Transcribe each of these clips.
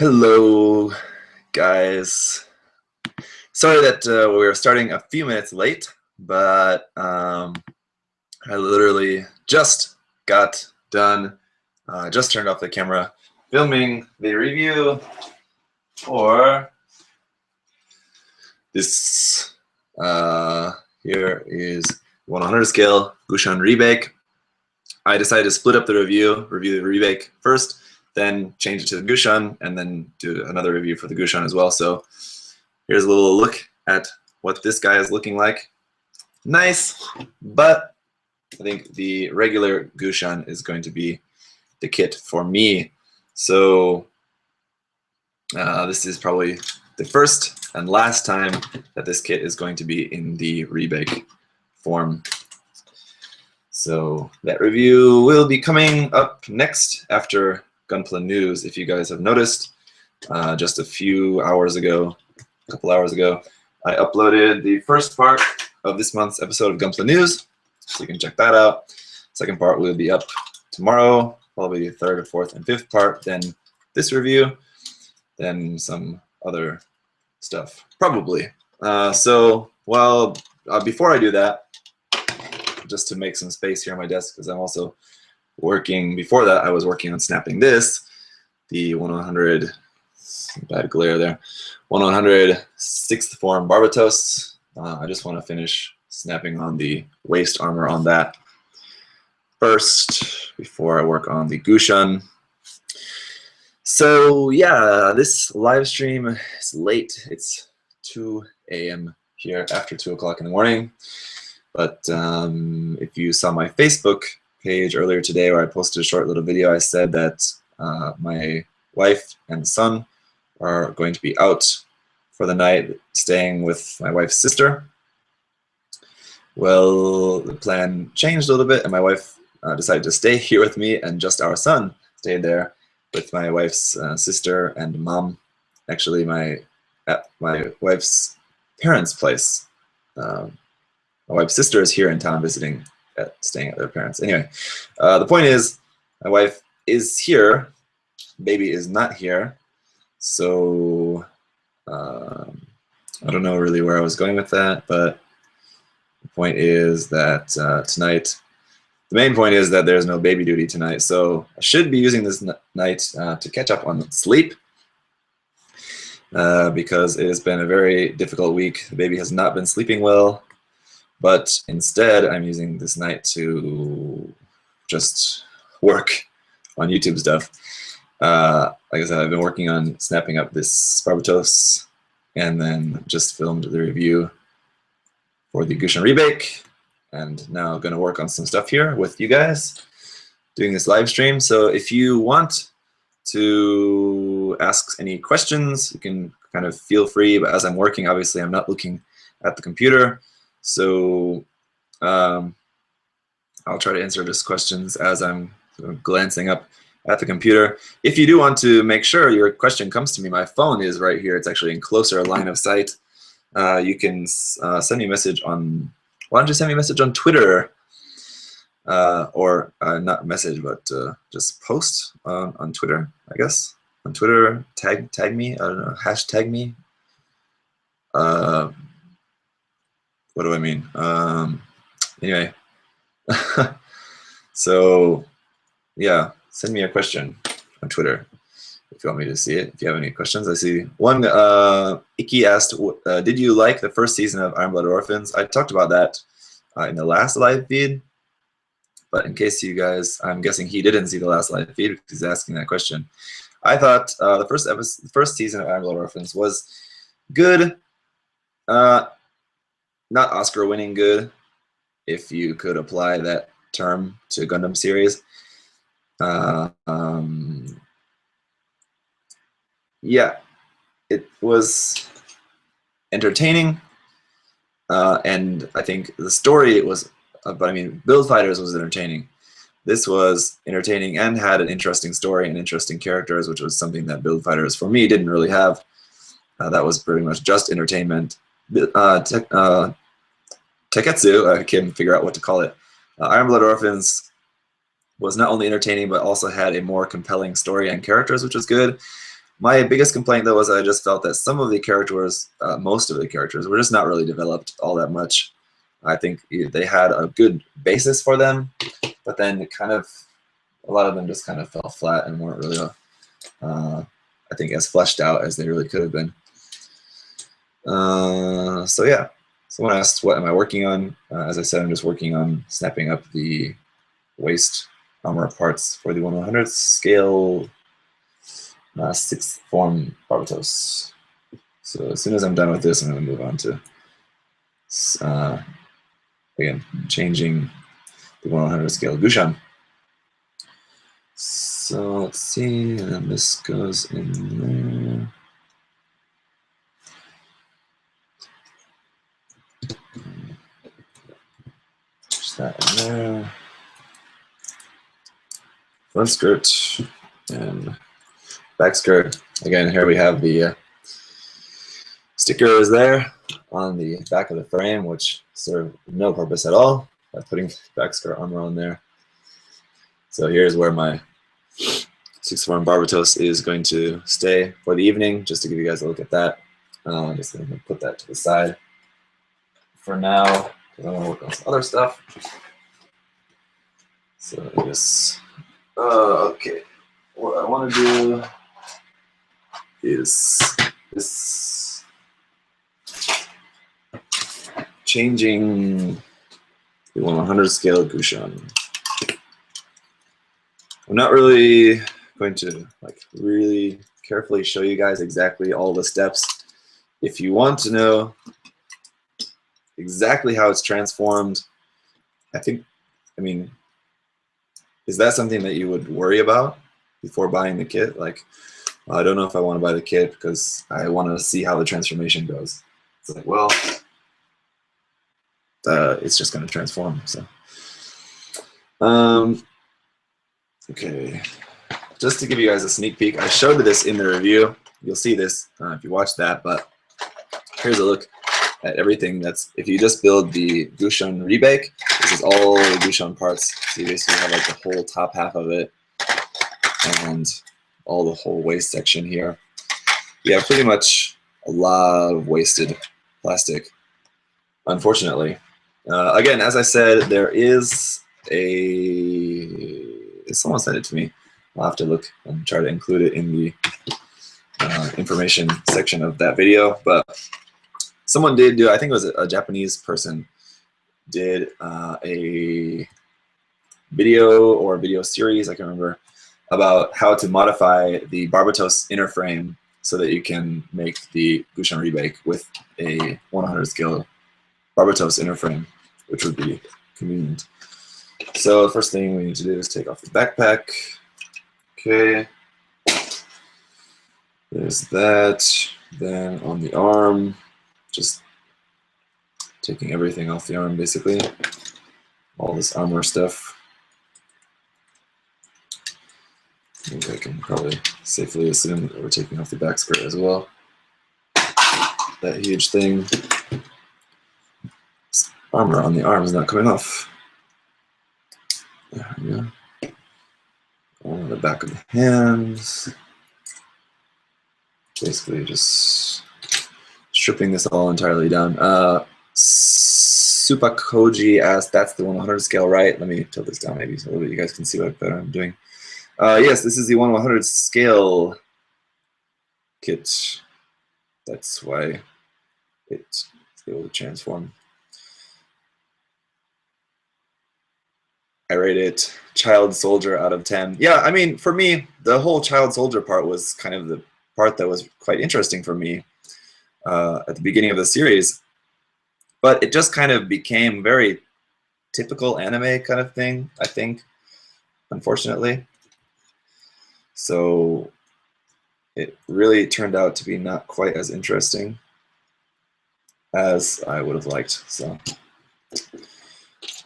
Hello, guys. Sorry that we were starting a few minutes late, but I literally just got done, just turned off the camera, filming the review for this. Here is 100 scale Gusion Rebake. I decided to split up the review the Rebake first, then change it to the Gusion, and then do another review for the Gusion as well. So here's a little look at what this guy is looking like. Nice, but I think the regular Gusion is going to be the kit for me. So this is probably the first and last time that this kit is going to be in the Rebake form. So that review will be coming up next after Gunpla News. If you guys have noticed, just a couple hours ago, I uploaded the first part of this month's episode of Gunpla News, so you can check that out. Second part will be up tomorrow, probably the third, fourth, and fifth part, then this review, then some other stuff, probably. Before I do that, just to make some space here on my desk, because I'm also working, before that I was working on snapping this, the 100, bad glare there, 100 6th form Barbatos. I just want to finish snapping on the waist armor on that first before I work on the Gusion. So yeah, this live stream is late. It's 2 a.m. here, after 2 o'clock in the morning. But if you saw my Facebook page earlier today where I posted a short little video, I said that my wife and son are going to be out for the night, staying with my wife's sister. Well, the plan changed a little bit, and my wife decided to stay here with me, and just our son stayed there with my wife's sister and mom. Actually, at my wife's parents' place. My wife's sister is here in town visiting, staying at their parents. Anyway, the point is, my wife is here, baby is not here, so I don't know really where I was going with that, but the point is that tonight, the main point is that there's no baby duty tonight, so I should be using this night to catch up on sleep, because it has been a very difficult week. The baby has not been sleeping well. But instead, I'm using this night to just work on YouTube stuff. Like I said, I've been working on snapping up this Barbatos, and then just filmed the review for the Gusion Rebake, and now I'm going to work on some stuff here with you guys, doing this live stream. So if you want to ask any questions, you can kind of feel free, but as I'm working, obviously I'm not looking at the computer. So I'll try to answer just questions as I'm glancing up at the computer. If you do want to make sure your question comes to me, my phone is right here. It's actually in closer line of sight. You can send me a message on, why don't you send me a message on Twitter? Or not message, but just post on Twitter, I guess. On Twitter, tag me, I don't know, hashtag me. What do I mean? Anyway, so yeah, send me a question on Twitter if you want me to see it. If you have any questions, I see one. Icky asked, "Did you like the first season of Iron Blood Orphans?" I talked about that in the last live feed, but in case you guys, I'm guessing he didn't see the last live feed because he's asking that question. I thought the first season of Iron Blood Orphans was good. Not Oscar-winning good, if you could apply that term to Gundam series. Yeah, it was entertaining, and I think the story was, but I mean, Build Fighters was entertaining. This was entertaining and had an interesting story and interesting characters, which was something that Build Fighters, for me, didn't really have. That was pretty much just entertainment. Teketsu, I can't figure out what to call it. Iron Blood Orphans was not only entertaining, but also had a more compelling story and characters, which was good. My biggest complaint, though, was I just felt that some of the characters, most of the characters, were just not really developed all that much. I think they had a good basis for them, but then kind of a lot of them just kind of fell flat and weren't really, I think, as fleshed out as they really could have been. So yeah, someone asked, what am I working on? As I said, I'm just working on snapping up the waist armor parts for the 1/100th scale 6th form Barbatos. So as soon as I'm done with this, I'm going to move on to, again, changing the 1/100th scale Gusion. So let's see, and this goes in there. Push that in there. Front skirt and back skirt. Again, here we have the stickers there on the back of the frame, which serve no purpose at all by putting back skirt armor on there. So here's where my 6th form Barbatos is going to stay for the evening, just to give you guys a look at that. I'm just going to put that to the side for now, because I want to work on some other stuff. So just, okay, what I want to do is this, changing the 1/100 scale Gusion. I'm not really going to really carefully show you guys exactly all the steps. If you want to know exactly how it's transformed, I mean, is that something that you would worry about before buying the kit? Like, I don't know if I want to buy the kit because I want to see how the transformation goes. It's like, well, it's just going to transform. So, okay, just to give you guys a sneak peek, I showed this in the review. You'll see this if you watch that, but here's a look at everything that's, if you just build the Gusion Rebake, this is all the Gusion parts. So you basically have like the whole top half of it and all the whole waist section here. You have pretty much a lot of wasted plastic, unfortunately. Again, as I said, there is someone sent it to me. I'll have to look and try to include it in the information section of that video. But someone did do, I think it was a Japanese person, did a video or a video series, I can't remember, about how to modify the Barbatos inner frame so that you can make the Gusion Rebake with a 1/100 scale Barbatos inner frame, which would be convenient. So the first thing we need to do is take off the backpack. Okay. There's that. Then on the arm, just taking everything off the arm, basically. All this armor stuff. I think I can probably safely assume that we're taking off the back skirt as well. That huge thing. This armor on the arm is not coming off. There we go. On the back of the hands. Basically just stripping this all entirely down. Supakoji asked, that's the 1/100 scale, right? Let me tilt this down maybe so that you guys can see what better I'm doing. Yes, this is the 1/100 scale kit. That's why it's able to transform. I rate it child soldier out of 10. Yeah, I mean, for me, the whole child soldier part was kind of the part that was quite interesting for me at the beginning of the series. But it just kind of became very typical anime kind of thing, I think, unfortunately. So it really turned out to be not quite as interesting as I would have liked. So,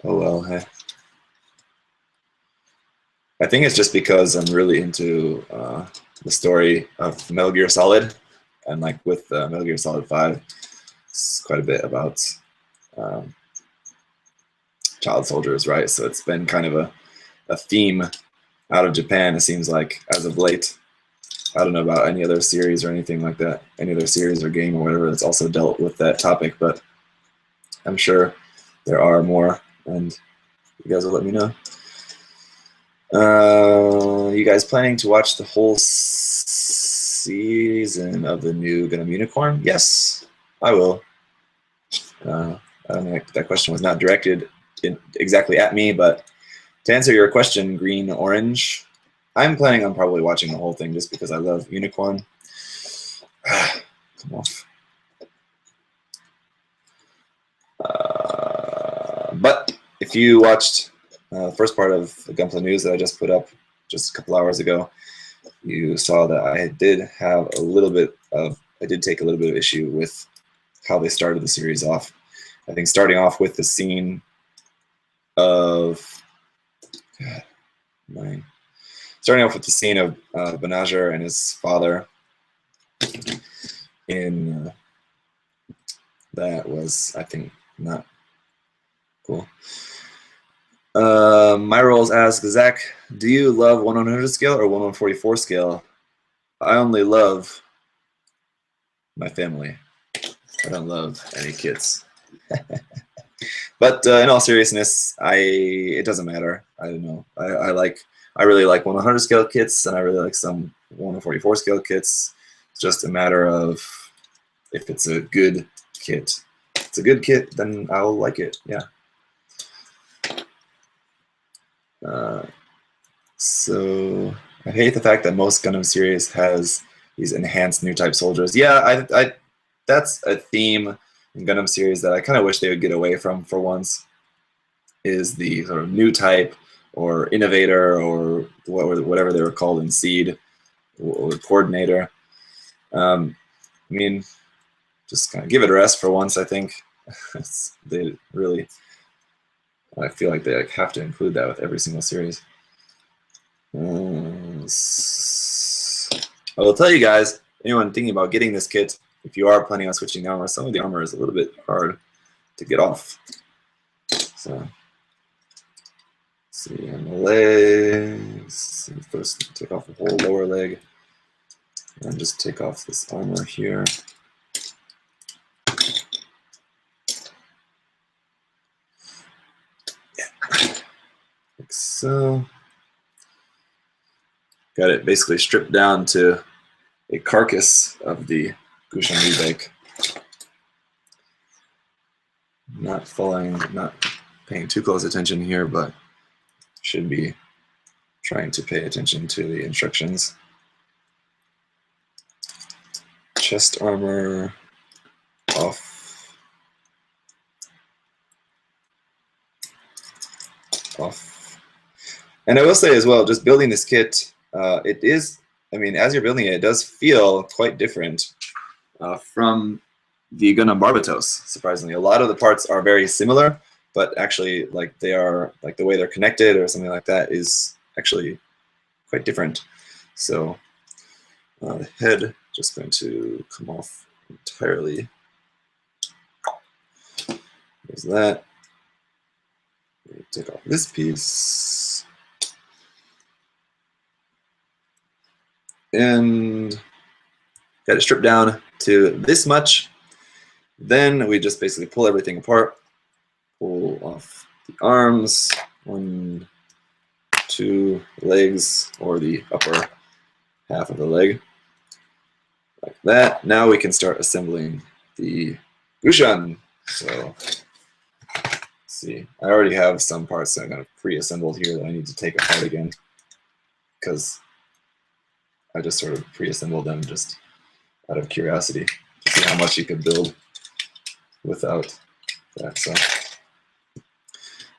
oh well, hey. I think it's just because I'm really into the story of Metal Gear Solid, and like with Metal Gear Solid 5, it's quite a bit about child soldiers, right? So it's been kind of a theme out of Japan, it seems like, as of late. I don't know about any other series or anything like that, any other series or game or whatever that's also dealt with that topic, but I'm sure there are more, and you guys will let me know. You guys planning to watch the whole season of the new Gundam Unicorn? Yes, I will. I don't know, that question was not directed exactly at me, but to answer your question, Green Orange, I'm planning on probably watching the whole thing just because I love Unicorn. Come off. But if you watched the first part of the Gunpla News that I just put up just a couple hours ago, you saw that I did have a little bit of, I did take a little bit of issue with how they started the series off. I think starting off with the scene of, starting off with the scene of Benager and his father in, that was, I think, not cool. My roles ask, Zach, do you love 1/100 scale or 1/144 scale? I only love my family. I don't love any kids. But in all seriousness, it doesn't matter. I don't know. I really like 1/100 scale kits, and I really like some 1/144 scale kits. It's just a matter of if it's a good kit. If it's a good kit, then I'll like it. Yeah. So I hate the fact that most Gundam series has these enhanced new type soldiers. Yeah, that's a theme in Gundam series that I kind of wish they would get away from for once, is the sort of new type or innovator or whatever they were called in Seed, or coordinator. I mean, just kind of give it a rest for once, I think. They really, I feel like they have to include that with every single series. I will tell you guys, anyone thinking about getting this kit, if you are planning on switching the armor, some of the armor is a little bit hard to get off. So, let's see, on the legs, first take off the whole lower leg, and just take off this armor here. Yeah, like so. Got it basically stripped down to a carcass of the Gusion Rebake. Not paying too close attention here, but should be trying to pay attention to the instructions. Chest armor off. And I will say as well, just building this kit, it is, I mean, as you're building it, it does feel quite different from the Gundam Barbatos, surprisingly. A lot of the parts are very similar, but actually, like, they are, like, the way they're connected or something like that is actually quite different. So the head just going to come off entirely. There's that. Take off this piece. And got it stripped down to this much. Then we just basically pull everything apart. Pull off the arms, 1, 2 legs, or the upper half of the leg, like that. Now we can start assembling the Gusion. So let's see, I already have some parts that I'm going to pre-assembled here that I need to take apart again, because I just sort of pre-assembled them just out of curiosity to see how much you could build without that. So,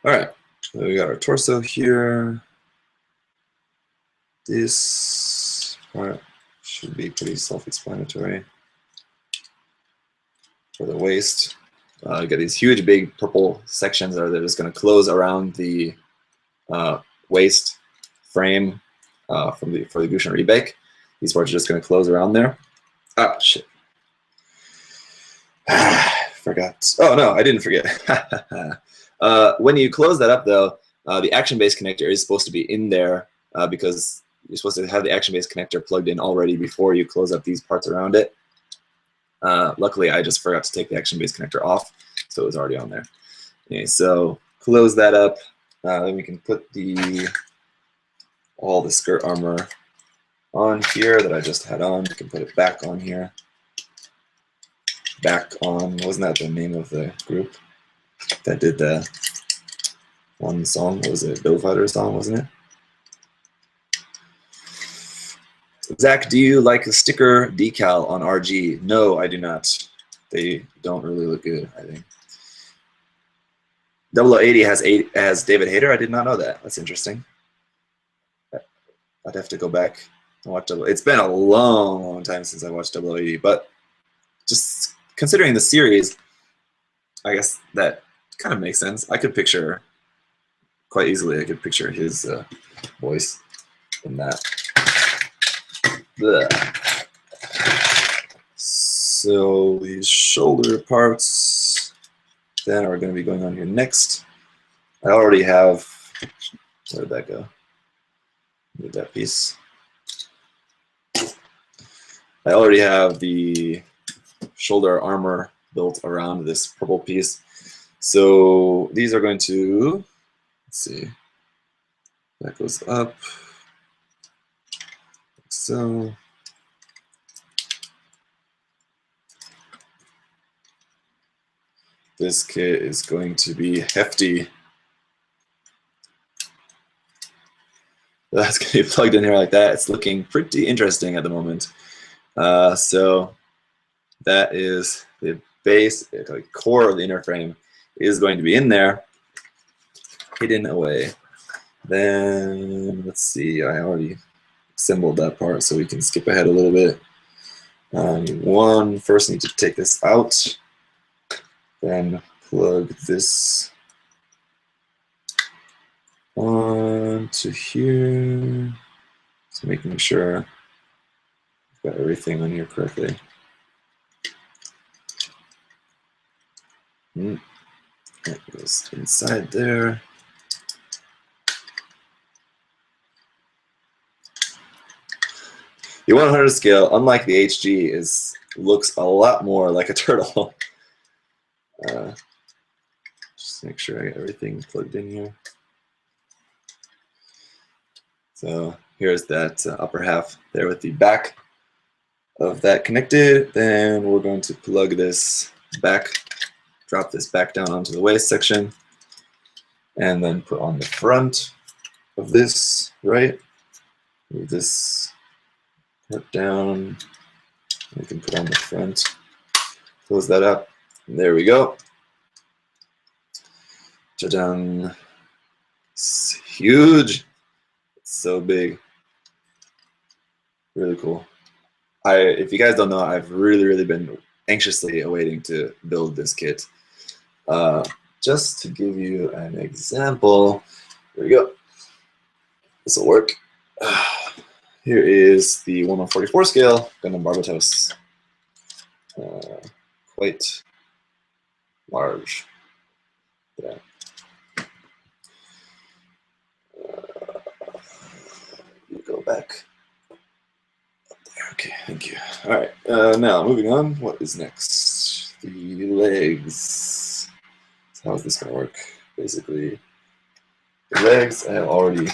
all right, so we got our torso here. This part should be pretty self-explanatory. For the waist, you got these huge, big purple sections that are just going to close around the waist frame for the Gusion Rebake. These parts are just going to close around there. Ah, shit. Forgot. Oh, no, I didn't forget. When you close that up, though, the action base connector is supposed to be in there because you're supposed to have the action-based connector plugged in already before you close up these parts around it. Luckily, I just forgot to take the action-based connector off, so it was already on there. Okay, so close that up. Then we can put all the skirt armor on here that I just had on. We can put it back on here. Back on, wasn't that the name of the group that did the one song? What was it? Bill Fighter song, wasn't it? Zach, do you like the sticker decal on RG? No, I do not. They don't really look good, I think. 0080 has David Hayter. I did not know that. That's interesting. I'd have to go back and watch It's been a long, long time since I watched 0080, but just considering the series, I guess that kind of makes sense. I could picture quite easily. I could picture his voice in that. Blech. So these shoulder parts then are going to be going on here next. I already have, where did that go? Move that piece. I already have the shoulder armor built around this purple piece. So these are going to, let's see, that goes up. So this kit is going to be hefty. That's going to be plugged in here like that. It's looking pretty interesting at the moment. So that is the base, the core of the inner frame is going to be in there, hidden away. Then let's see, I already assembled that part, so we can skip ahead a little bit. First need to take this out, then plug this onto here. Just making sure I've got everything on here correctly. That goes inside there. The 100 scale, unlike the HG, looks a lot more like a turtle. Just make sure I get everything plugged in here. So here's that upper half there with the back of that connected. Then we're going to plug this back, drop this back down onto the waist section, and then put on the front of this, right? Move this part down. We can put on the front, close that up, and there we go. Ta-da! It's huge. It's so big. Really cool. If you guys don't know, I've really been anxiously awaiting to build this kit. Just to give you an example, here we go. This will work. Here is the 1/144 scale Gundam Barbatos. Quite large. Yeah. You go back. Okay, thank you. All right, now moving on. What is next? The legs. So how is this going to work? Basically, the legs I have already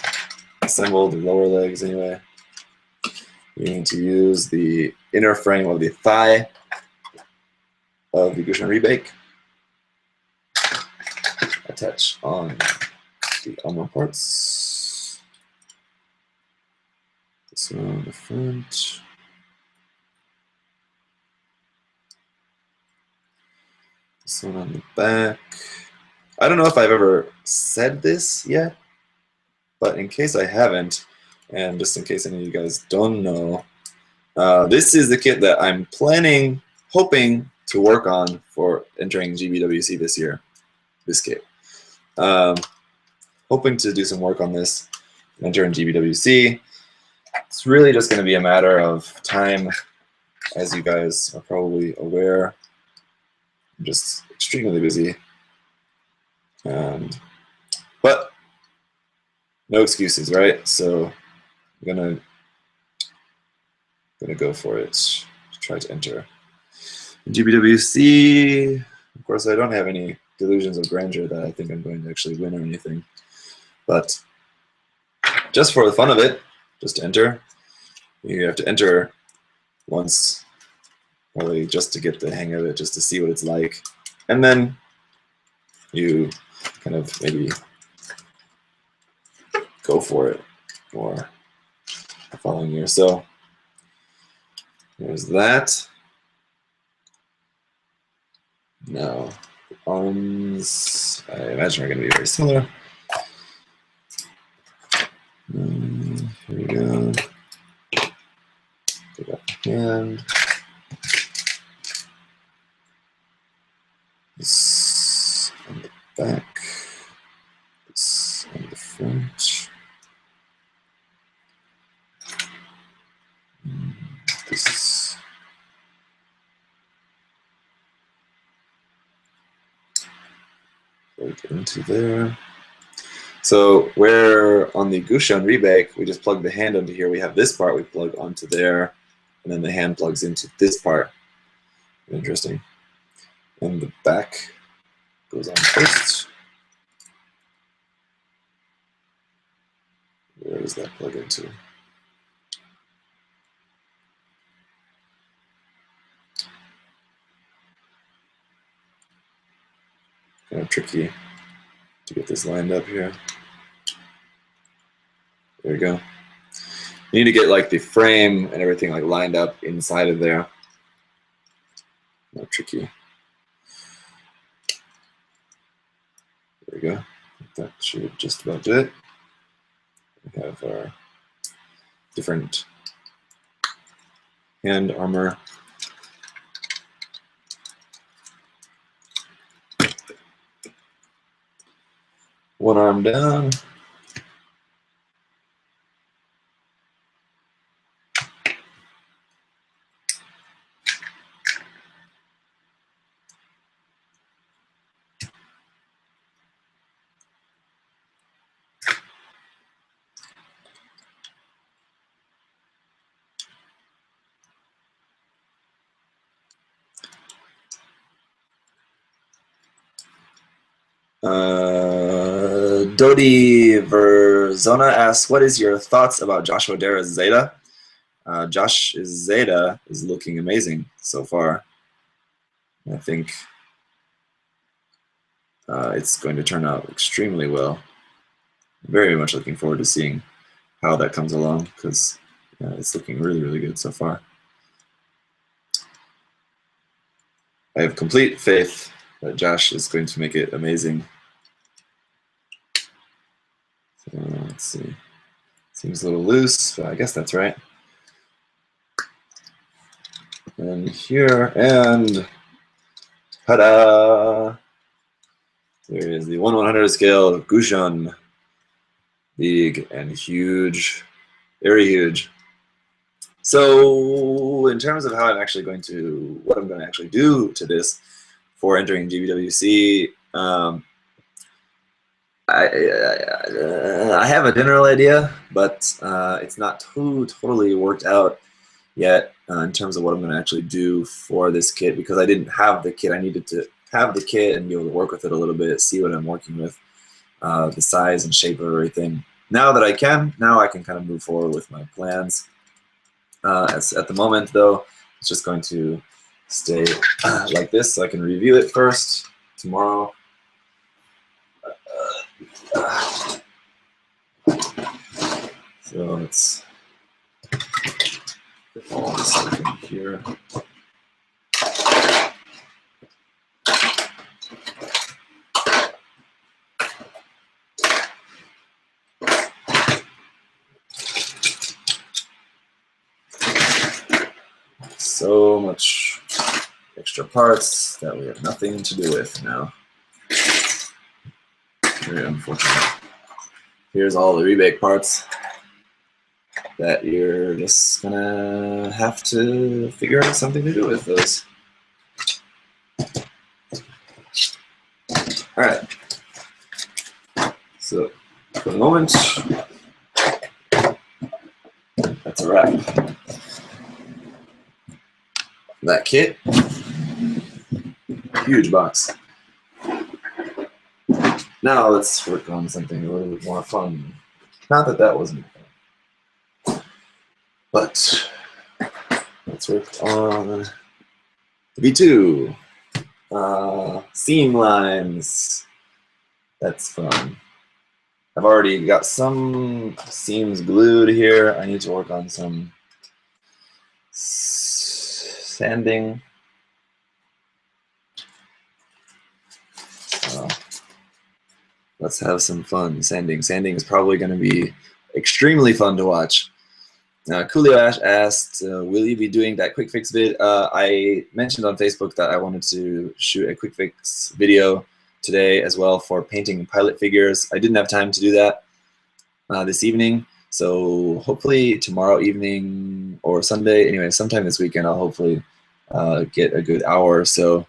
assembled, the lower legs anyway. You need to use the inner frame of the thigh of the Gusion Rebake. Attach on the armor parts. This one on the front. This one on the back. I don't know if I've ever said this yet, but in case I haven't, and just in case any of you guys don't know, this is the kit that I'm hoping to work on for entering GBWC this year. This kit. Hoping to do some work on this, enter in GBWC. It's really just going to be a matter of time, as you guys are probably aware. I'm just extremely busy. But no excuses, right? So I'm gonna go for it. Try to enter. In GBWC, of course, I don't have any delusions of grandeur that I think I'm going to actually win or anything. But just for the fun of it, just to enter, you have to enter once, probably just to get the hang of it, just to see what it's like. And then you kind of maybe go for it for the following year. So there's that. Now, the arms, I imagine are going to be very similar. Here we go. Take out the hand. This on the back. This on the front. This plug into there. So where on the Gusion Rebake, we just plug the hand onto here, we have this part we plug onto there, and then the hand plugs into this part. Interesting. And the back goes on first. Where does that plug into? Kind of tricky to get this lined up here. There we go. You need to get like the frame and everything like lined up inside of there. Not tricky. There we go. That should just about do it. We have our different hand armor. One arm down. Dodi Verzona asks, what is your thoughts about Joshua Dara's Zeta? Josh's Zeta is looking amazing so far. I think it's going to turn out extremely well. Very much looking forward to seeing how that comes along, because it's looking really, really good so far. I have complete faith that Josh is going to make it amazing. So let's see. Seems a little loose, but I guess that's right. And here, and ta-da! There is the 1/100 scale Gusion. Big and huge, very huge. So in terms of how I'm actually going to, what I'm going to actually do to this for entering GBWC, I have a general idea, but it's not totally worked out yet in terms of what I'm going to actually do for this kit, because I didn't have the kit. I needed to have the kit and be able to work with it a little bit, see what I'm working with, the size and shape of everything. Now that I can kind of move forward with my plans. At the moment, though, it's just going to stay like this, so I can review it first tomorrow. So let's put all this stuff in here. So much extra parts that we have nothing to do with now. Very unfortunate. Here's all the rebake parts that you're just gonna have to figure out something to do with those. All right. So for the moment, that's a wrap. That kit, huge box. Now let's work on something a little bit more fun. Not that that wasn't fun, but let's work on the V2. Seam lines. That's fun. I've already got some seams glued here. I need to work on some sanding. Let's have some fun sanding. Sanding is probably going to be extremely fun to watch. Coolio Ash asked, will you be doing that quick fix vid? I mentioned on Facebook that I wanted to shoot a quick fix video today as well for painting pilot figures. I didn't have time to do that this evening, so hopefully tomorrow evening or Sunday, anyway, sometime this weekend, I'll hopefully get a good hour or so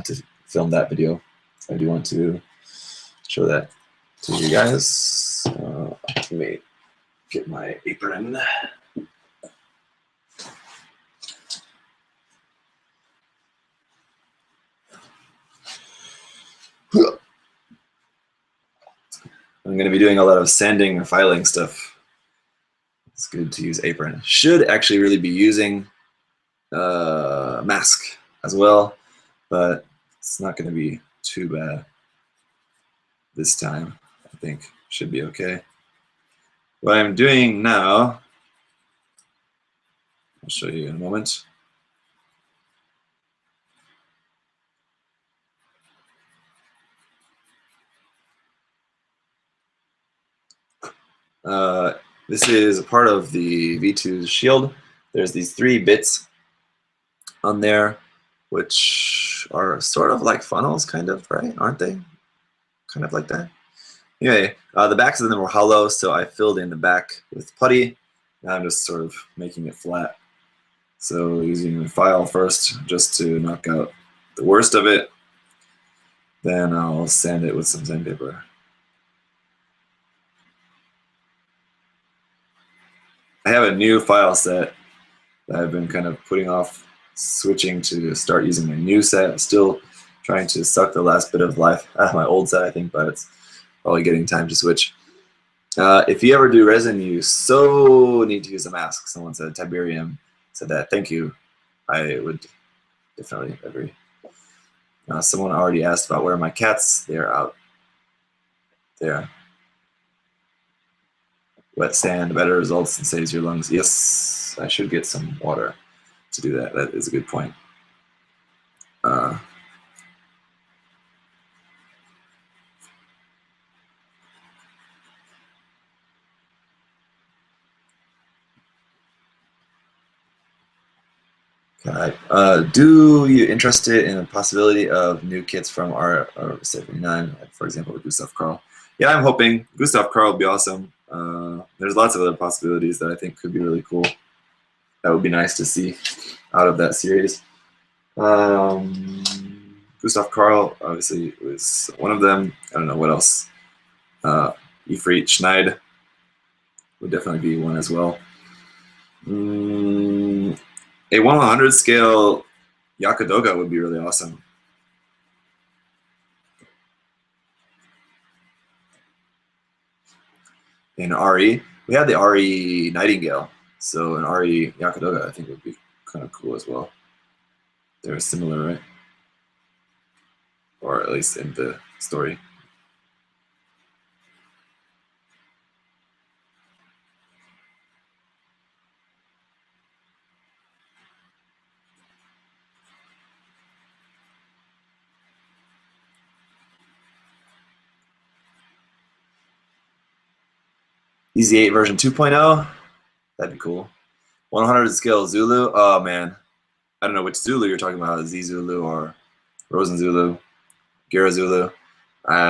to film that video. I do want to show that to you guys. Let me get my apron. I'm going to be doing a lot of sanding and filing stuff. It's good to use apron. Should actually really be using mask as well, but it's not going to be too bad this time. I think should be okay. What I'm doing now, I'll show you in a moment. This is a part of the V2's shield. There's these 3 bits on there, which are sort of like funnels, kind of, right? Aren't they? Kind of like that. Anyway, the backs of them were hollow, so I filled in the back with putty. Now I'm just sort of making it flat. So using the file first, just to knock out the worst of it. Then I'll sand it with some sandpaper. I have a new file set that I've been kind of putting off switching to start using my new set. I'm still trying to suck the last bit of life out of my old set, I think, but it's probably getting time to switch. If you ever do resin, you so need to use a mask. Someone said, Tiberium said that. Thank you. I would definitely agree. Someone already asked about where are my cats. They're out there. Wet sand, better results and saves your lungs. Yes, I should get some water to do that. That is a good point. Do you interested in the possibility of new kits from R79, for example, with Gustav Karl? Yeah, I'm hoping. Gustav Karl would be awesome. There's lots of other possibilities that I think could be really cool. That would be nice to see out of that series. Gustav Karl obviously was one of them. I don't know what else. Ifrit Schneid would definitely be one as well. A 1/100 scale Yakudoga would be really awesome. In RE, we had the RE Nightingale, so an RE Yakudoga I think would be kind of cool as well. They're similar, right? Or at least in the story. Easy 8 version 2.0, that'd be cool. 100 scale Zulu, oh man. I don't know which Zulu you're talking about, Z Zulu or Rosen Zulu, Gira Zulu.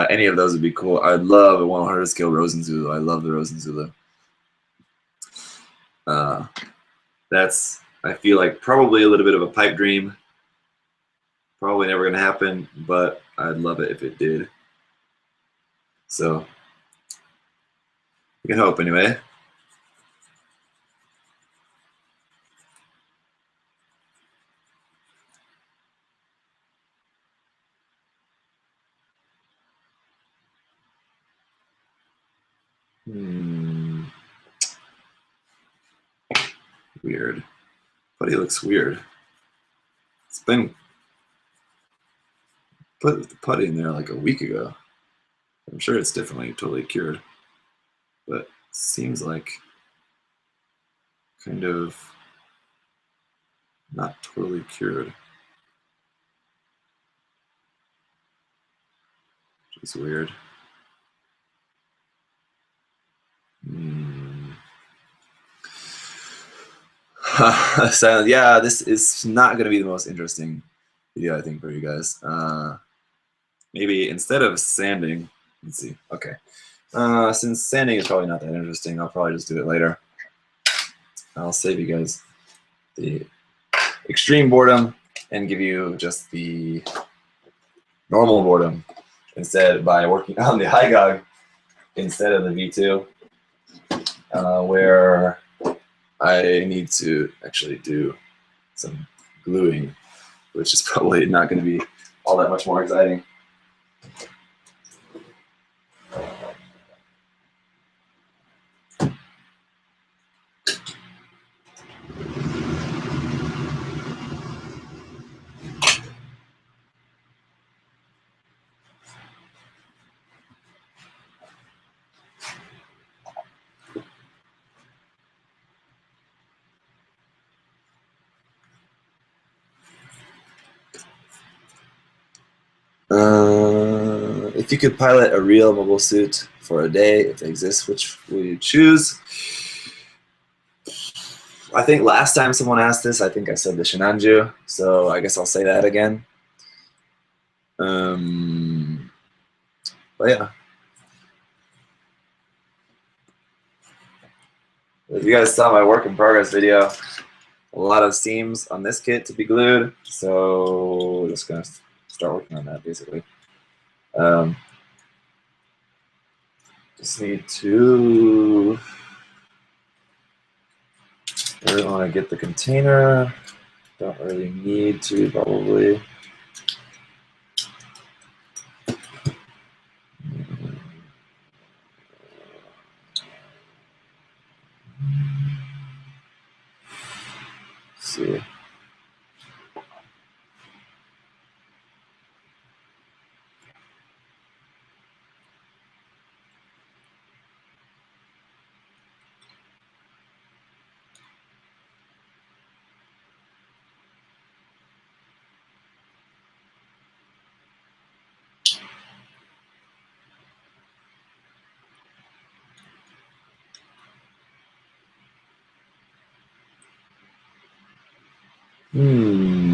Any of those would be cool. I'd love a 100 scale Rosen Zulu. I love the Rosen Zulu. That's, I feel like, probably a little bit of a pipe dream. Probably never going to happen, but I'd love it if it did. So, we can hope anyway. Weird. Putty looks weird. It's been put the putty in there like a week ago. I'm sure it's definitely totally cured, but it seems like kind of not totally cured, which is weird. So yeah, this is not going to be the most interesting video, I think, for you guys. Maybe instead of sanding, let's see. Okay, since sanding is probably not that interesting, I'll probably just do it later. I'll save you guys the extreme boredom and give you just the normal boredom instead by working on the Hy-Gogg instead of the V2, where I need to actually do some gluing, which is probably not going to be all that much more exciting. If you could pilot a real mobile suit for a day, if it exists, which will you choose? I think last time someone asked this, I think I said the Shinanju, so I guess I'll say that again. But yeah. If you guys saw my work in progress video, a lot of seams on this kit to be glued, so just gonna start working on that basically. Just need to, I really want to get the container. Don't really need to probably. Let's see.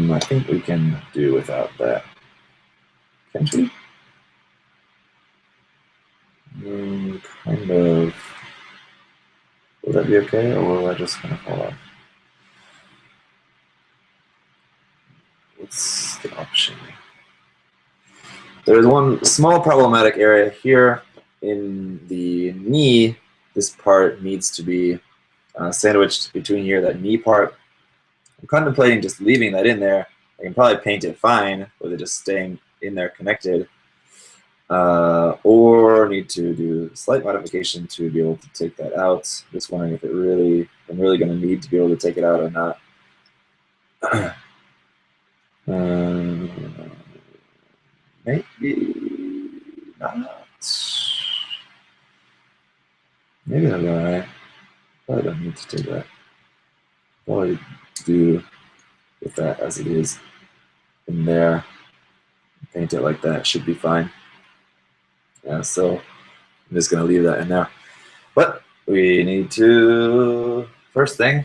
I think we can do without that. Can't we? Kind of. Will that be okay, or will that just kind of fall off? What's the option? There's one small problematic area here in the knee. This part needs to be sandwiched between here, that knee part. I'm contemplating just leaving that in there. I can probably paint it fine with it just staying in there connected, or need to do a slight modification to be able to take that out. Just wondering if I'm really going to need to be able to take it out or not. Maybe not. Maybe I'll go right. Probably don't need to take that. Probably do with that as it is in there. Paint it like that, should be fine. Yeah, so I'm just gonna leave that in there. But we need to, first thing,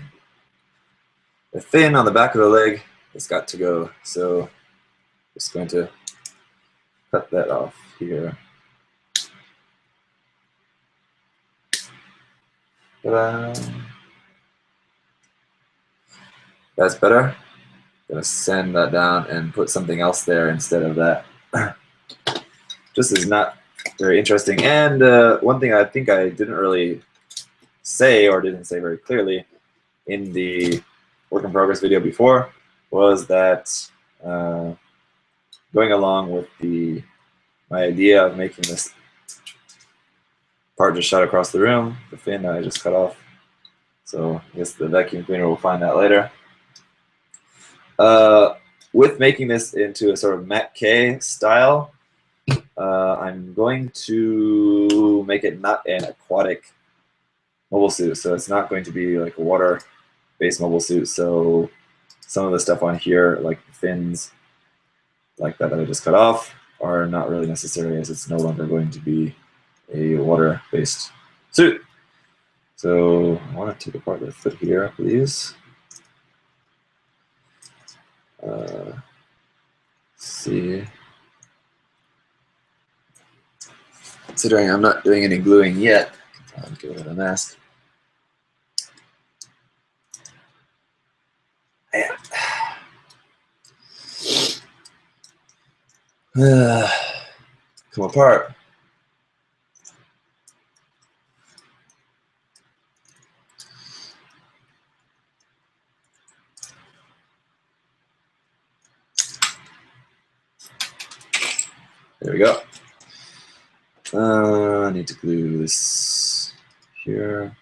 the fin on the back of the leg has got to go. So just going to cut that off here. Ta-da. That's better. Gonna sand that down and put something else there instead of that. Just is not very interesting. And one thing I think I didn't really say, or didn't say very clearly in the work in progress video before, was that going along with my idea of making this part just shot across the room, the fin that I just cut off. So I guess the vacuum cleaner will find that later. With making this into a sort of Mac K style, I'm going to make it not an aquatic mobile suit. So it's not going to be like a water-based mobile suit. So some of the stuff on here, like the fins, like that I just cut off, are not really necessary, as it's no longer going to be a water-based suit. So I want to take apart the foot here, please. Let's see. Considering I'm not doing any gluing yet, I'll give it a mask. Come apart. There we go. I need to glue this here.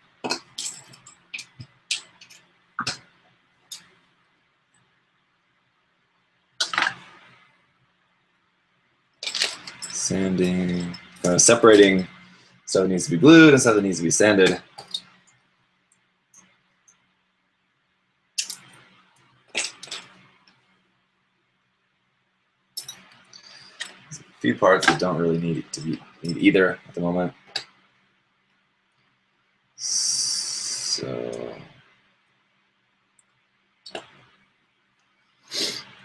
Sanding, separating stuff that needs to be glued and stuff that needs to be sanded. There's a few parts that don't really need either at the moment. So,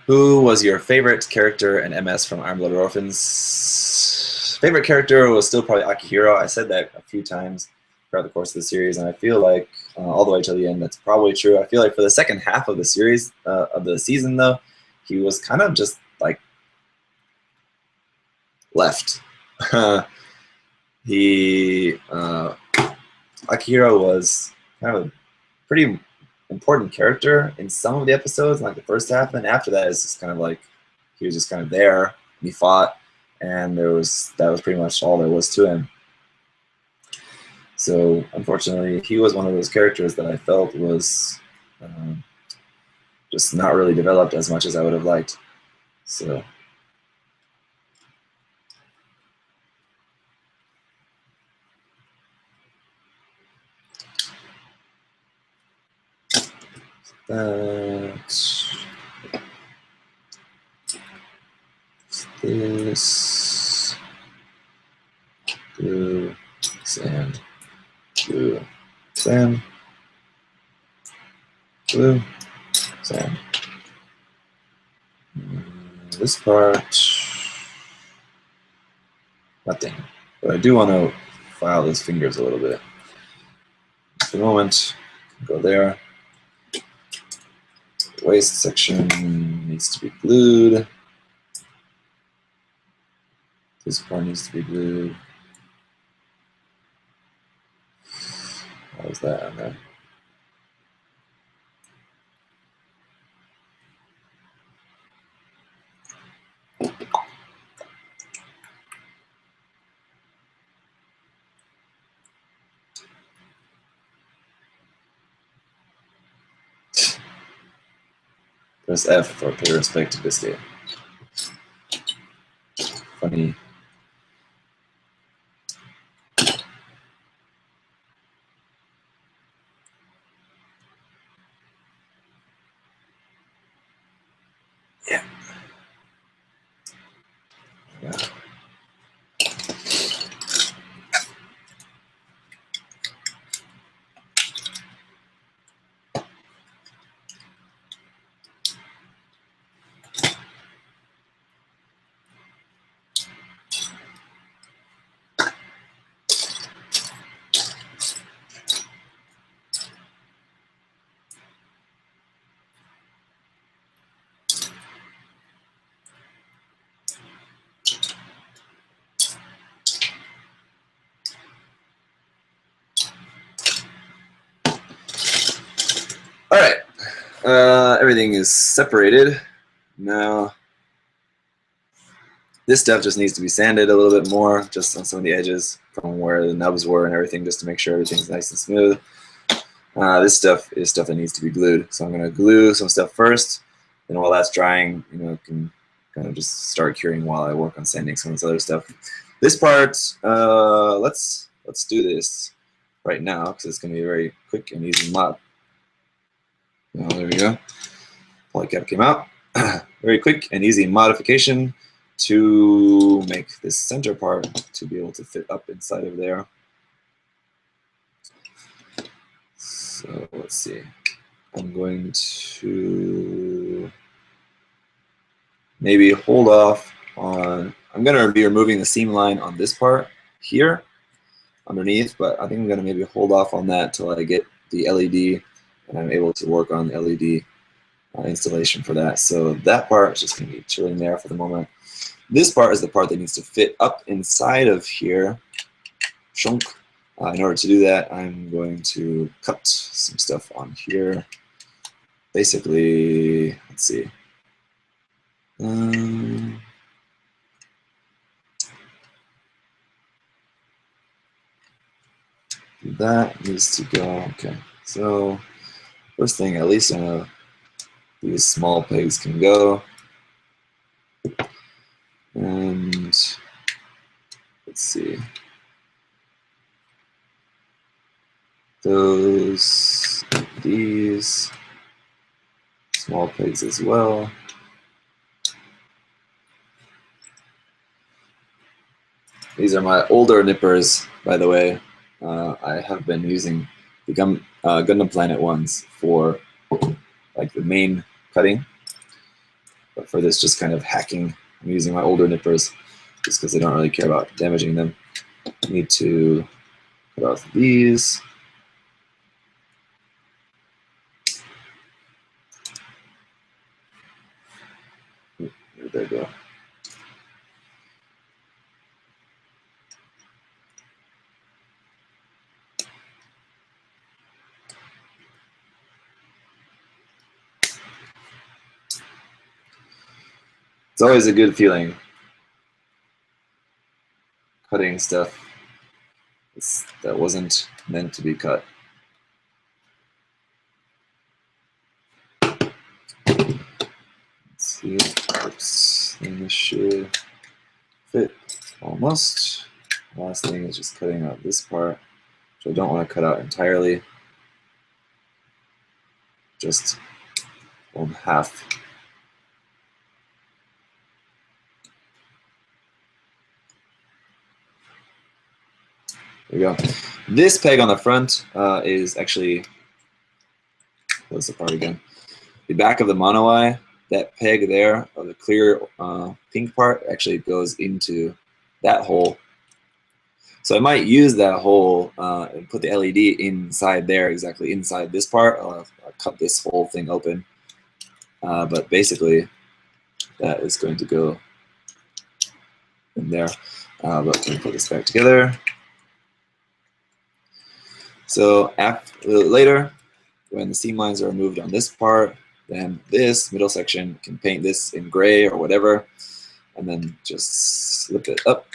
who was your favorite character in MS from Iron Blood Orphans? Favorite character was still probably Akihiro. I said that a few times throughout the course of the series, and I feel like all the way till the end, that's probably true. I feel like for the second half of the series, of the season, though, he was kind of just like left. Akihiro was kind of a pretty important character in some of the episodes, like the first half, and after that, it's just kind of like he was just kind of there. And he fought, and that was pretty much all there was to him. So unfortunately, he was one of those characters that I felt was just not really developed as much as I would have liked. So. This glue, sand, glue, sand, glue, sand. This part, nothing. But I do want to file those fingers a little bit. For the moment, go there. The waist section needs to be glued. This part needs to be glued. How is that on there? Press F for pay respect to this day. Funny. Yeah. All right, everything is separated. Now This stuff just needs to be sanded a little bit more, just on some of the edges from where the nubs were and everything, just to make sure everything's nice and smooth. This stuff is stuff that needs to be glued. So I'm going to glue some stuff first, and while that's drying, can kind of just start curing while I work on sanding some of this other stuff. This part, let's do this right now because it's going to be a very quick and easy mod. Oh, there we go. Polycap came out. Very quick and easy modification to make this center part to be able to fit up inside of there. So let's see. I'm going to maybe hold off on, I'm going to be removing the seam line on this part here underneath, but I think I'm going to maybe hold off on that till I get the LED and I'm able to work on the LED installation for that. So that part is just going to be chilling there for the moment. This part is the part that needs to fit up inside of here. Shunk. In order to do that, I'm going to cut some stuff on here. Basically, let's see. That needs to go. Okay. So first thing, at least these small pegs can go. And let's see. These small pegs as well. These are my older nippers, by the way. I have been using the Gundam Planet ones for like the main cutting, but for this just kind of hacking, I'm using my older nippers just because I don't really care about damaging them. I need to cut off these. Where'd they go? It's always a good feeling cutting stuff that wasn't meant to be cut. Let's see. Oops. And this should fit almost. Last thing is just cutting out this part, which I don't want to cut out entirely. Just on half. There we go. This peg on the front is actually, what's the part again? The back of the mono eye. That peg there, or the clear pink part, actually goes into that hole. So I might use that hole and put the LED inside there, exactly inside this part. I'll cut this whole thing open. But basically, that is going to go in there. But let me put this back together. So a little later, when the seam lines are removed on this part, then this middle section can paint this in gray or whatever, and then just slip it up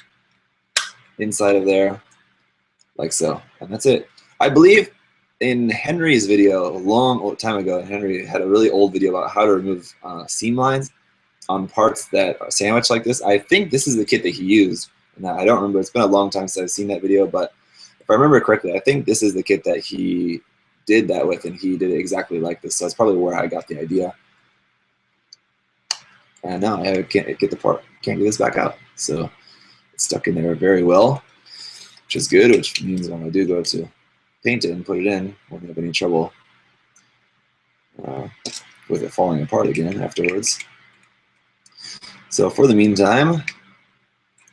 inside of there, like so, and that's it. I believe in Henry's video a long time ago, Henry had a really old video about how to remove seam lines on parts that are sandwiched like this. I think this is the kit that he used, and I don't remember. It's been a long time since I've seen that video, but if I remember correctly, I think this is the kit that he did that with, and he did it exactly like this. So that's probably where I got the idea. And now I can't get the part, can't get this back out. So it's stuck in there very well, which is good, which means when I do go to paint it and put it in, I won't have any trouble with it falling apart again afterwards. So for the meantime,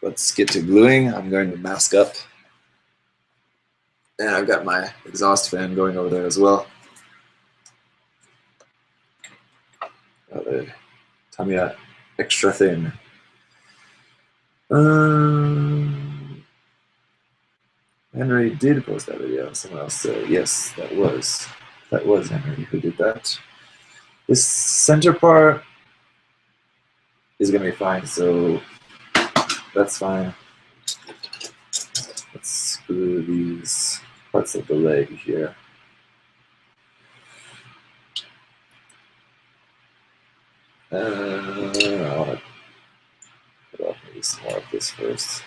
let's get to gluing. I'm going to mask up. And I've got my exhaust fan going over there as well. The Tamiya extra thin. Henry did post that video. Someone else said yes, that was Henry who did that. This center part is going to be fine. So that's fine. Let's screw these parts of the leg here. I want to put off maybe some more of this first.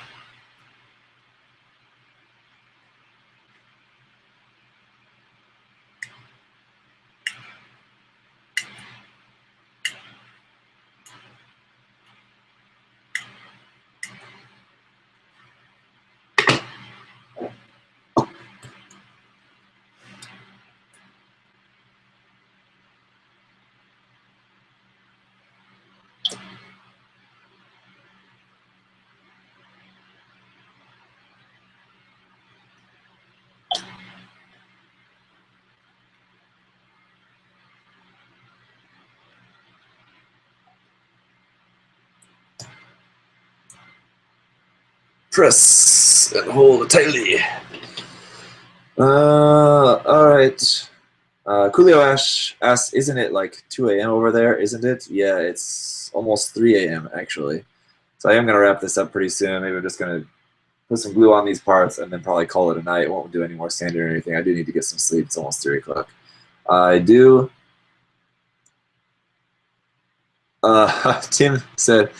Press and hold tightly. All right. Coolio Ash asks, isn't it like 2 a.m. over there? Isn't it? Yeah, it's almost 3 a.m. actually. So I am going to wrap this up pretty soon. Maybe I'm just going to put some glue on these parts and then probably call it a night. Won't do any more sanding or anything. I do need to get some sleep. It's almost 3 o'clock. I do. Tim said,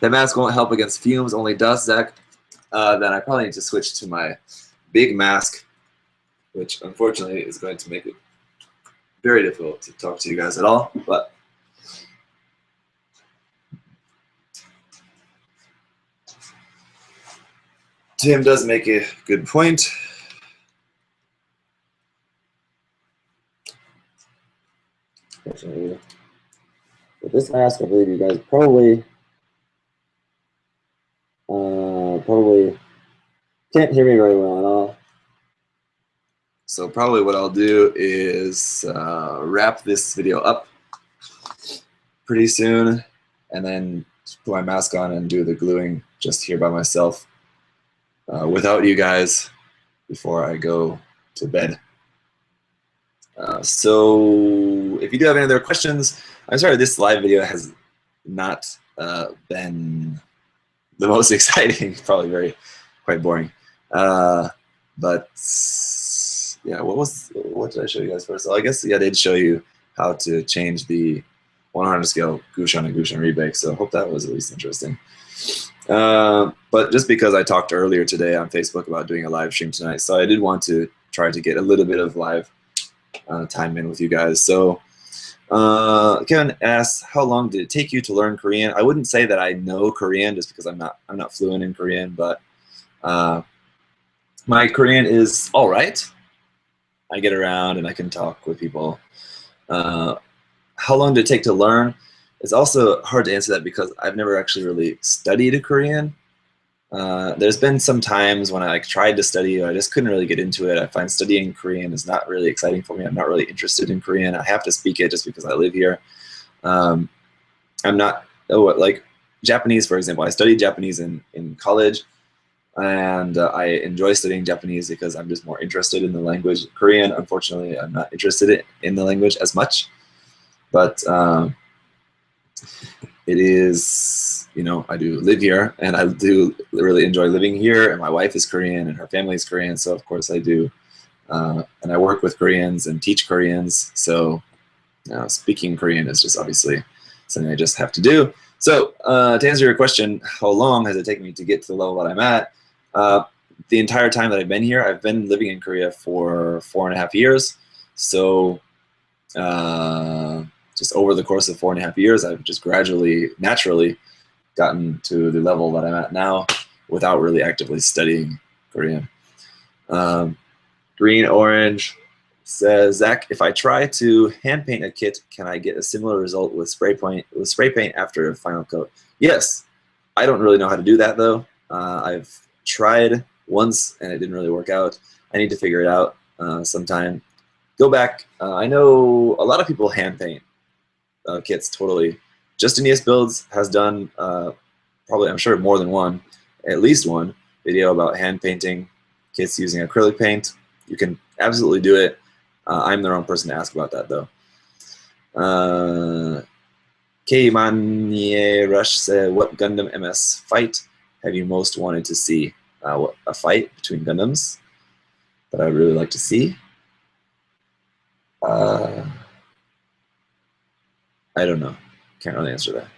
the mask won't help against fumes, only dust, Zach. Then I probably need to switch to my big mask, which unfortunately is going to make it very difficult to talk to you guys at all. But Tim does make a good point. Unfortunately, with this mask, I believe you guys probably can't hear me very well at all. So probably what I'll do is wrap this video up pretty soon and then put my mask on and do the gluing just here by myself without you guys before I go to bed. So if you do have any other questions, I'm sorry this live video has not been the most exciting, probably quite boring. But yeah, what did I show you guys first? So I guess, yeah, I did show you how to change the 100 scale Gusion and Gusion Rebake, so I hope that was at least interesting. But just because I talked earlier today on Facebook about doing a live stream tonight, so I did want to try to get a little bit of live time in with you guys. So Kevin asks, how long did it take you to learn Korean? I wouldn't say that I know Korean just because I'm not fluent in Korean, but my Korean is all right. I get around and I can talk with people. How long did it take to learn? It's also hard to answer that because I've never actually really studied Korean. There's been some times when I tried to study, I just couldn't really get into it. I find studying Korean is not really exciting for me. I'm not really interested in Korean. I have to speak it just because I live here. I'm not, like Japanese, for example. I studied Japanese in college, and I enjoy studying Japanese because I'm just more interested in the language. Korean, unfortunately, I'm not interested in the language as much. But it is, you know, I do live here, and I do really enjoy living here, and my wife is Korean, and her family is Korean, so of course I do. And I work with Koreans and teach Koreans, so speaking Korean is just obviously something I just have to do. So to answer your question, how long has it taken me to get to the level that I'm at? The entire time that I've been here, I've been living in Korea for 4.5 years. So just over the course of 4.5 years, I've just gradually, naturally gotten to the level that I'm at now without really actively studying Korean. Green Orange says, Zach, if I try to hand paint a kit, can I get a similar result with spray paint after a final coat? Yes. I don't really know how to do that though. I've tried once and it didn't really work out. I need to figure it out sometime. Go back. I know a lot of people hand paint kits totally. Justinius Builds has done probably, I'm sure, more than one, at least one video about hand painting kits using acrylic paint. You can absolutely do it. I'm the wrong person to ask about that though. K Manye Rush said, what Gundam MS fight have you most wanted to see? A fight between Gundams that I would really like to see. I don't know. Can't really answer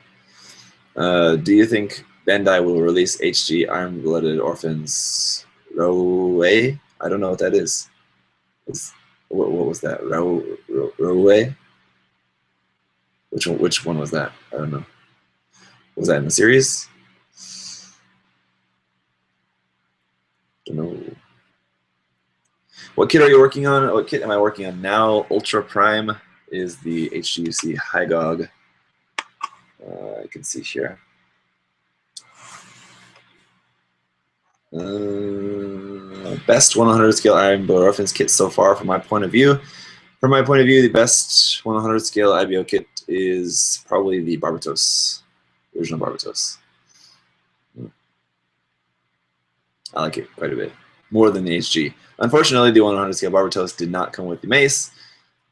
that. Do you think Bandai will release HG Iron-Blooded Orphans Roe? I don't know what that is. What was that? Roe? Which one was that? I don't know. Was that in the series? Don't know. What kit are you working on? What kit am I working on now? Ultra Prime is the HGUC Hy-Gogg. I can see here. Best 100 scale Iron-Blooded Orphans kit so far from my point of view. From my point of view, the best 100 scale IBO kit is probably the Barbatos, original Barbatos. I like it quite a bit, more than the HG. Unfortunately, the 100 scale Barbatos did not come with the mace.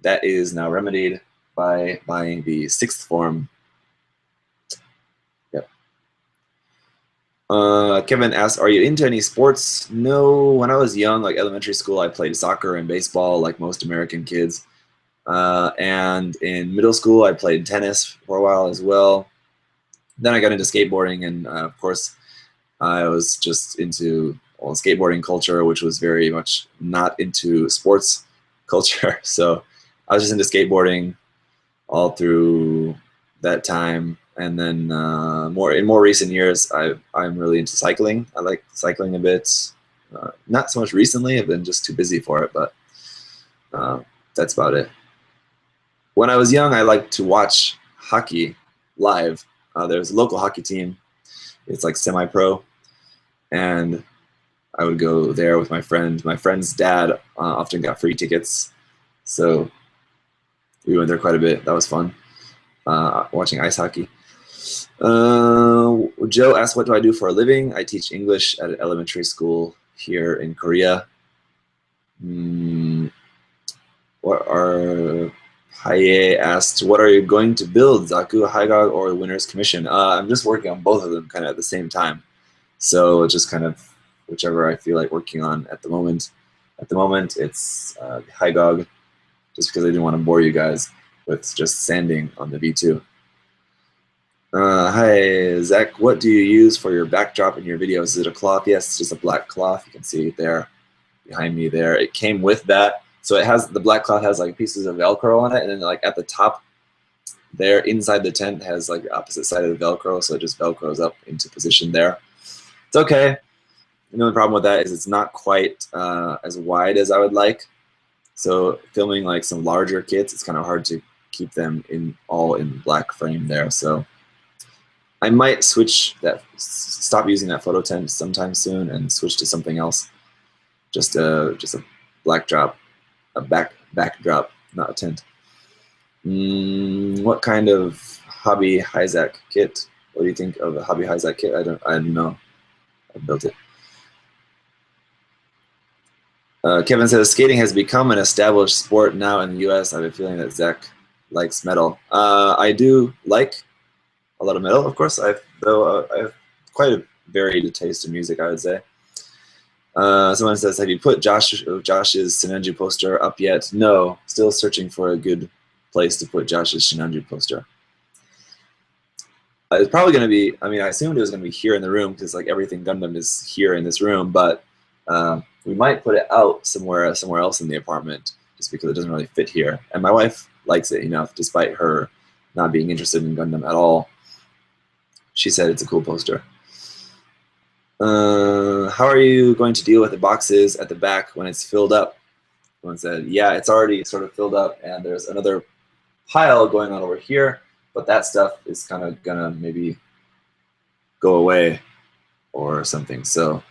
That is now remedied by buying the 6th form. Yep. Kevin asks, are you into any sports? No, when I was young, like elementary school, I played soccer and baseball like most American kids. And in middle school, I played tennis for a while as well. Then I got into skateboarding, and of course, I was just into skateboarding culture, which was very much not into sports culture. So I was just into skateboarding all through that time. And then in more recent years, I'm really into cycling. I like cycling a bit. Not so much recently. I've been just too busy for it, but that's about it. When I was young, I liked to watch hockey live. There's a local hockey team. It's like semi-pro. And I would go there with my friend. My friend's dad often got free tickets. So we went there quite a bit. That was fun, watching ice hockey. Joe asked, what do I do for a living? I teach English at an elementary school here in Korea. Haye asked, what are you going to build, Zaku, Hy-Gogg, or Winner's Commission? I'm just working on both of them kind of at the same time. So just kind of whichever I feel like working on at the moment. At the moment, it's Hy-Gogg, just because I didn't want to bore you guys with just sanding on the V2. Hi, Zach, what do you use for your backdrop in your videos? Is it a cloth? Yes, it's just a black cloth. You can see it there behind me there. It came with that. So it has, the black cloth has like pieces of Velcro on it, and then like at the top there inside the tent has like the opposite side of the Velcro, so it just Velcros up into position there. It's okay. The only problem with that is it's not quite as wide as I would like. So filming like some larger kits, it's kind of hard to keep them all in black frame there. So I might stop using that photo tent sometime soon and switch to something else. Just a black drop, a backdrop, not a tent. What kind of hobby Hy-Gogg kit? What do you think of a hobby Hy-Gogg kit? I don't know. I built it. Kevin says, skating has become an established sport now in the US. I have a feeling that Zach likes metal. I do like a lot of metal, of course. I have quite a varied taste in music, I would say. Someone says, have you put Josh's Shinanju poster up yet? No, still searching for a good place to put Josh's Shinanju poster. It's probably going to be, I mean, I assumed it was going to be here in the room because like everything Gundam is here in this room, but we might put it out somewhere else in the apartment just because it doesn't really fit here. And my wife likes it enough, despite her not being interested in Gundam at all. She said it's a cool poster. How are you going to deal with the boxes at the back when it's filled up? Someone said, yeah, it's already sort of filled up, and there's another pile going on over here, but that stuff is kind of gonna maybe go away or something. So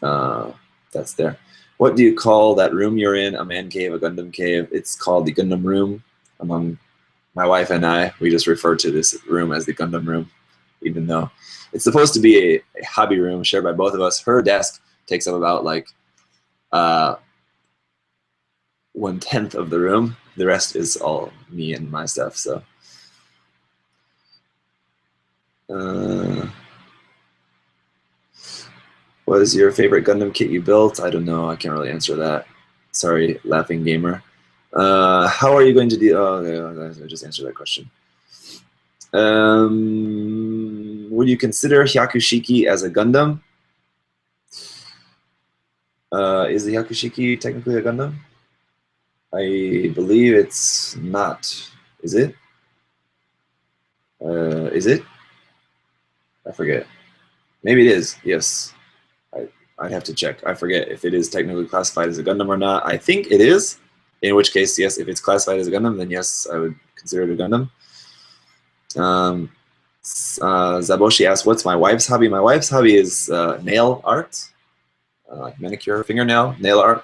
that's there. What do you call that room you're in? A man cave, a Gundam cave? It's called the Gundam room. Among my wife and I, we just refer to this room as the Gundam room, even though it's supposed to be a hobby room shared by both of us. Her desk takes up about like 1/10 of the room. The rest is all me and my stuff. So What is your favorite Gundam kit you built? I don't know. I can't really answer that. Sorry, laughing gamer. How are you going to do? Oh, okay, I just answered that question. Would you consider Hyakushiki as a Gundam? Is the Hyakushiki technically a Gundam? I believe it's not. Is it? Is it? I forget. Maybe it is. Yes. I'd have to check. I forget if it is technically classified as a Gundam or not. I think it is. In which case, yes, if it's classified as a Gundam, then yes, I would consider it a Gundam. Zaboshi asks, what's my wife's hobby? My wife's hobby is nail art, like manicure, fingernail, nail art.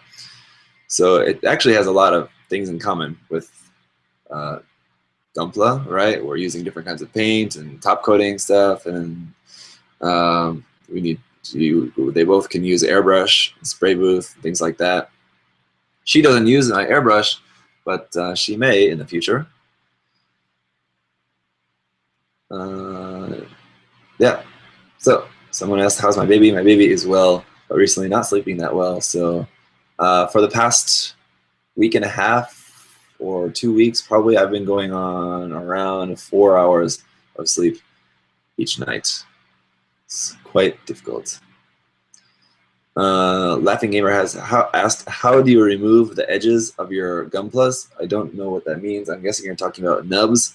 So it actually has a lot of things in common with Gunpla, right? We're using different kinds of paint and top coating stuff, and they both can use airbrush, spray booth, things like that. She doesn't use my airbrush, but she may in the future. Yeah. So someone asked, how's my baby? My baby is well, but recently not sleeping that well. So for the past week and a half or 2 weeks, probably, I've been going on around 4 hours of sleep each night. It's quite difficult. Laughing Gamer has asked, how do you remove the edges of your Gunplas? I don't know what that means. I'm guessing you're talking about nubs.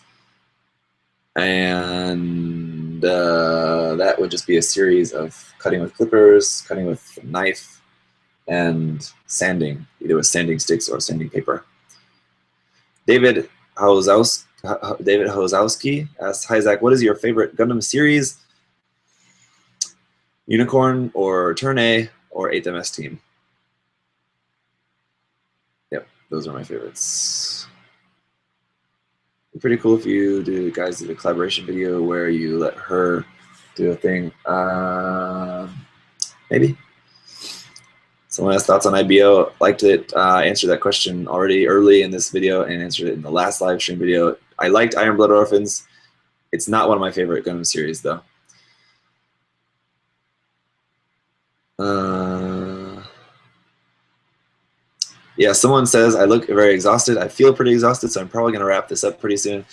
And that would just be a series of cutting with clippers, cutting with a knife, and sanding, either with sanding sticks or sanding paper. David Hozowski asks, hi Zach, what is your favorite Gundam series? Unicorn or Turn A or 8th MS Team? Yep, those are my favorites. It'd be pretty cool if you guys did a collaboration video where you let her do a thing. Maybe. Someone has thoughts on IBO. Liked it. Answered that question already early in this video and answered it in the last live stream video. I liked Iron Blood Orphans. It's not one of my favorite Gundam series, though. Yeah, someone says, I look very exhausted. I feel pretty exhausted, so I'm probably going to wrap this up pretty soon.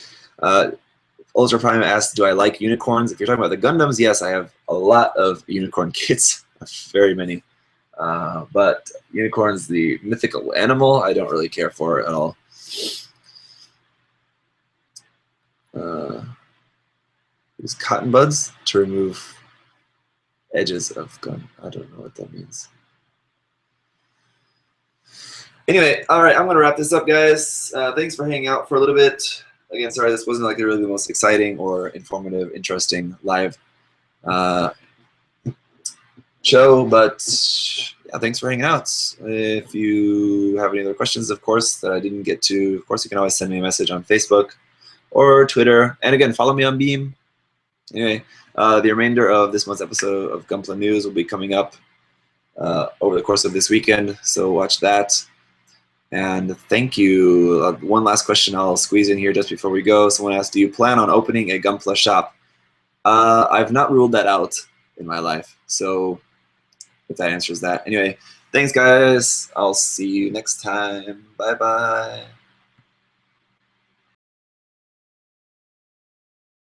Ultra Prime asks, do I like unicorns? If you're talking about the Gundams, yes, I have a lot of unicorn kits. Very many. But unicorns, the mythical animal, I don't really care for at all. Use cotton buds to remove edges of gun. I don't know what that means. Anyway, all right, I'm going to wrap this up, guys. Thanks for hanging out for a little bit. Again, sorry, this wasn't like really the most exciting or informative, interesting live show, but yeah, thanks for hanging out. If you have any other questions, of course, that I didn't get to, of course, you can always send me a message on Facebook or Twitter. And again, follow me on Beam. Anyway, the remainder of this month's episode of Gunpla News will be coming up over the course of this weekend, so watch that. And thank you. One last question I'll squeeze in here just before we go. Someone asked, do you plan on opening a Gunpla shop? I've not ruled that out in my life, so if that answers that. Anyway, thanks, guys. I'll see you next time. Bye-bye.